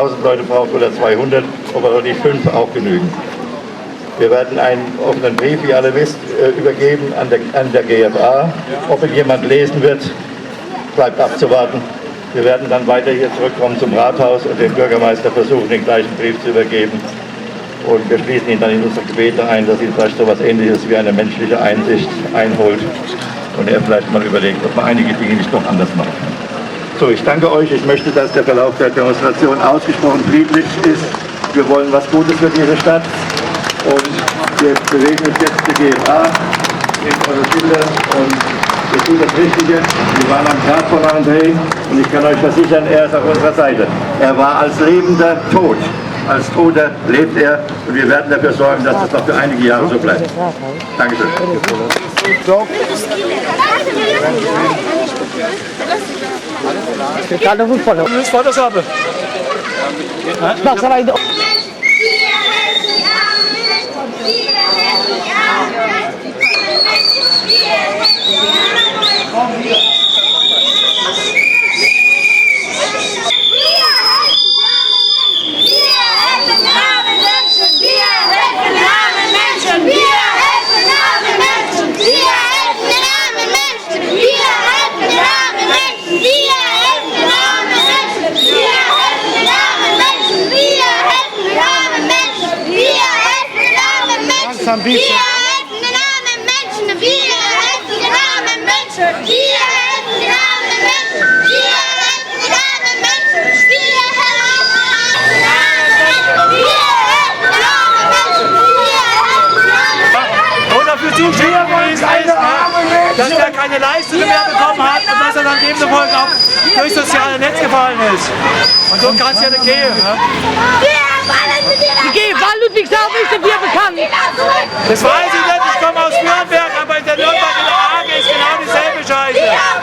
1000 Leute braucht oder 200, aber die 5 auch genügen. Wir werden einen offenen Brief, wie ihr alle wisst, übergeben an der GFA. Ob ihn jemand lesen wird, bleibt abzuwarten. Wir werden dann weiter hier zurückkommen zum Rathaus und dem Bürgermeister versuchen, den gleichen Brief zu übergeben. Und wir schließen ihn dann in unsere Gebete ein, dass ihn vielleicht so etwas Ähnliches wie eine menschliche Einsicht einholt und er vielleicht mal überlegt, ob man einige Dinge nicht noch anders machen kann. So, ich danke euch. Ich möchte, dass der Verlauf der Demonstration ausgesprochen friedlich ist. Wir wollen was Gutes für diese Stadt und wir bewegen uns jetzt zur GFA in eure Schilder und wir tun das Richtige. Wir waren am Grab von André und ich kann euch versichern, er ist auf unserer Seite. Er war als Lebender tot. Als Toter lebt er und wir werden dafür sorgen, dass das noch für einige Jahre so bleibt. Dankeschön. Wir helfen den armen Menschen, wir helfen den armen Menschen, wir helfen den armen Menschen, wir helfen den armen Menschen, wir helfen den armen Menschen, Oder für Zuschauer gewesen ist, dass er keine Leistungen mehr bekommen hat und dass er dann demzufolge auch durch soziale Netz gefallen ist. Und so kann es ja nicht gehen. Die GFA Ludwigshafen ist dafür bekannt. Das weiß ich.